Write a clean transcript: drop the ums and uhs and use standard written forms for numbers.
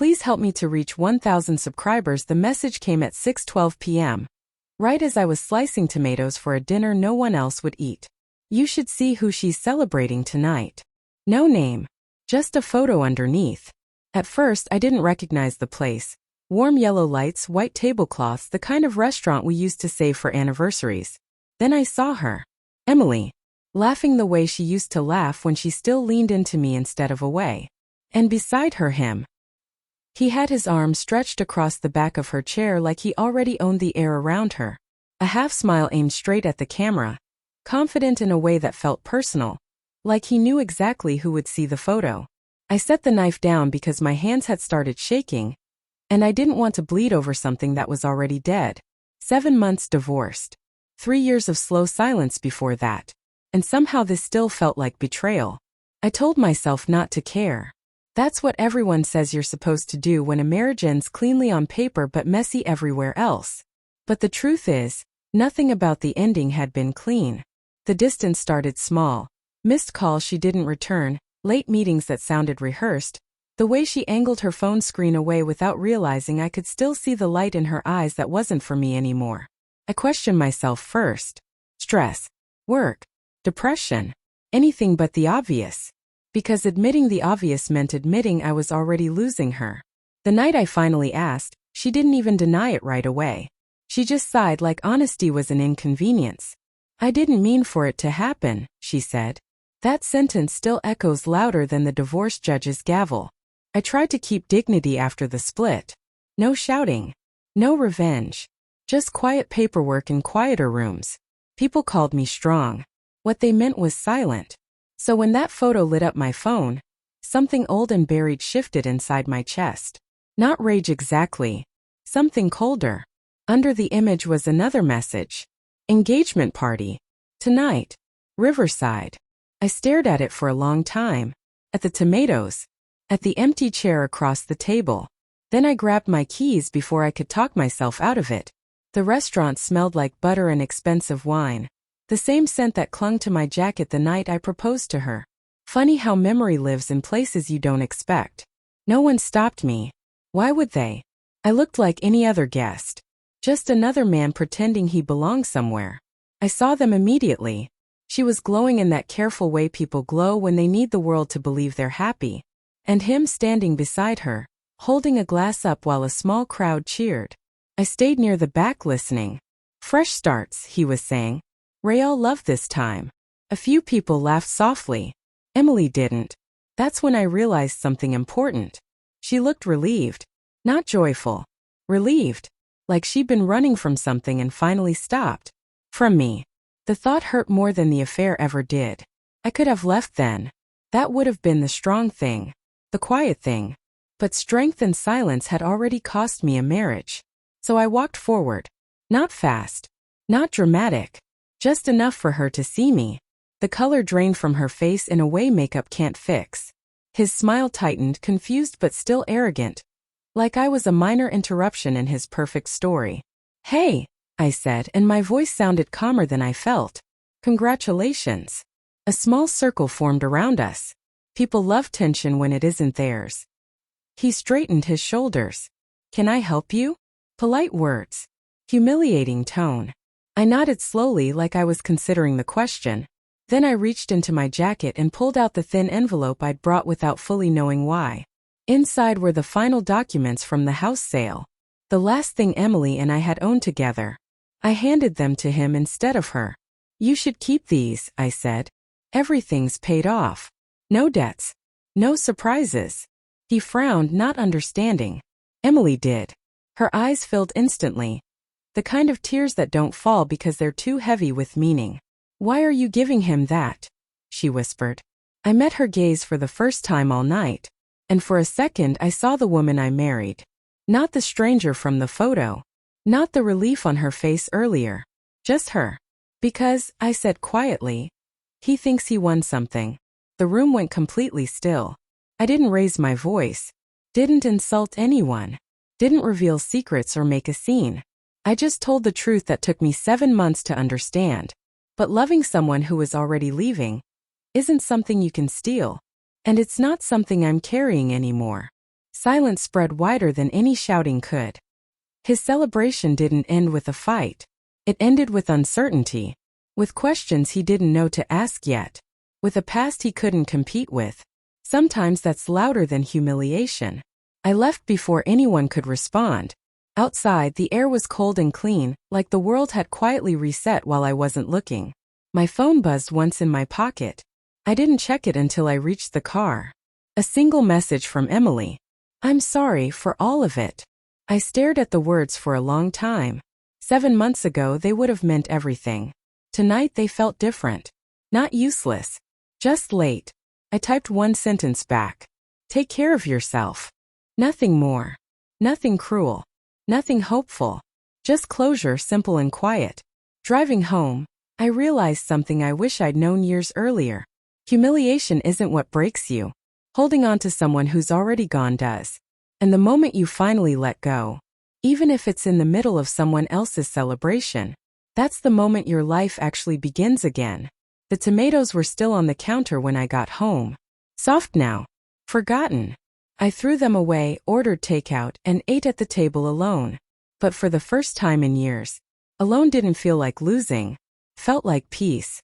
Please help me to reach 1,000 subscribers. The message came at 6:12 p.m. right as I was slicing tomatoes for a dinner no one else would eat. You should see who she's celebrating tonight. No name. Just a photo underneath. At first, I didn't recognize the place. Warm yellow lights, white tablecloths, the kind of restaurant we used to save for anniversaries. Then I saw her. Emily. Laughing the way she used to laugh when she still leaned into me instead of away. And beside her him. He had his arms stretched across the back of her chair like he already owned the air around her. A half-smile aimed straight at the camera. Confident in a way that felt personal. Like he knew exactly who would see the photo. I set the knife down because my hands had started shaking. And I didn't want to bleed over something that was already dead. 7 months divorced. 3 years of slow silence before that. And somehow this still felt like betrayal. I told myself not to care. That's what everyone says you're supposed to do when a marriage ends cleanly on paper but messy everywhere else. But the truth is, nothing about the ending had been clean. The distance started small. Missed calls she didn't return, late meetings that sounded rehearsed. The way she angled her phone screen away without realizing I could still see the light in her eyes that wasn't for me anymore. I questioned myself first. Stress. Work. Depression. Anything but the obvious. Because admitting the obvious meant admitting I was already losing her. The night I finally asked, she didn't even deny it right away. She just sighed like honesty was an inconvenience. I didn't mean for it to happen, she said. That sentence still echoes louder than the divorce judge's gavel. I tried to keep dignity after the split. No shouting. No revenge. Just quiet paperwork in quieter rooms. People called me strong. What they meant was silent. So when that photo lit up my phone, something old and buried shifted inside my chest. Not rage exactly. Something colder. Under the image was another message. Engagement party. Tonight. Riverside. I stared at it for a long time. At the tomatoes. At the empty chair across the table. Then I grabbed my keys before I could talk myself out of it. The restaurant smelled like butter and expensive wine. The same scent that clung to my jacket the night I proposed to her. Funny how memory lives in places you don't expect. No one stopped me. Why would they? I looked like any other guest. Just another man pretending he belonged somewhere. I saw them immediately. She was glowing in that careful way people glow when they need the world to believe they're happy. And him standing beside her, holding a glass up while a small crowd cheered. I stayed near the back listening. Fresh starts, he was saying. Rael loved this time. A few people laughed softly. Emily didn't. That's when I realized something important. She looked relieved. Not joyful. Relieved. Like she'd been running from something and finally stopped. From me. The thought hurt more than the affair ever did. I could have left then. That would have been the strong thing. The quiet thing. But strength and silence had already cost me a marriage. So I walked forward. Not fast. Not dramatic. Just enough for her to see me. The color drained from her face in a way makeup can't fix. His smile tightened, confused but still arrogant. Like I was a minor interruption in his perfect story. Hey, I said, and my voice sounded calmer than I felt. Congratulations. A small circle formed around us. People love tension when it isn't theirs. He straightened his shoulders. Can I help you? Polite words. Humiliating tone. I nodded slowly like I was considering the question. Then I reached into my jacket and pulled out the thin envelope I'd brought without fully knowing why. Inside were the final documents from the house sale. The last thing Emily and I had owned together. I handed them to him instead of her. You should keep these, I said. Everything's paid off. No debts. No surprises. He frowned, not understanding. Emily did. Her eyes filled instantly. The kind of tears that don't fall because they're too heavy with meaning. Why are you giving him that? She whispered. I met her gaze for the first time all night. And for a second I saw the woman I married. Not the stranger from the photo. Not the relief on her face earlier. Just her. Because, I said quietly, he thinks he won something. The room went completely still. I didn't raise my voice. Didn't insult anyone. Didn't reveal secrets or make a scene. I just told the truth that took me 7 months to understand. But loving someone who is already leaving isn't something you can steal. And it's not something I'm carrying anymore. Silence spread wider than any shouting could. His celebration didn't end with a fight. It ended with uncertainty, with questions he didn't know to ask yet, with a past he couldn't compete with. Sometimes that's louder than humiliation. I left before anyone could respond. Outside, the air was cold and clean, like the world had quietly reset while I wasn't looking. My phone buzzed once in my pocket. I didn't check it until I reached the car. A single message from Emily. "I'm sorry for all of it." I stared at the words for a long time. 7 months ago, they would have meant everything. Tonight, they felt different. Not useless. Just late. I typed one sentence back. "Take care of yourself." Nothing more. Nothing cruel. Nothing hopeful. Just closure, simple and quiet. Driving home, I realized something I wish I'd known years earlier. Humiliation isn't what breaks you. Holding on to someone who's already gone does. And the moment you finally let go, even if it's in the middle of someone else's celebration, that's the moment your life actually begins again. The tomatoes were still on the counter when I got home. Soft now. Forgotten. I threw them away, ordered takeout, and ate at the table alone. But for the first time in years, alone didn't feel like losing. Felt like peace.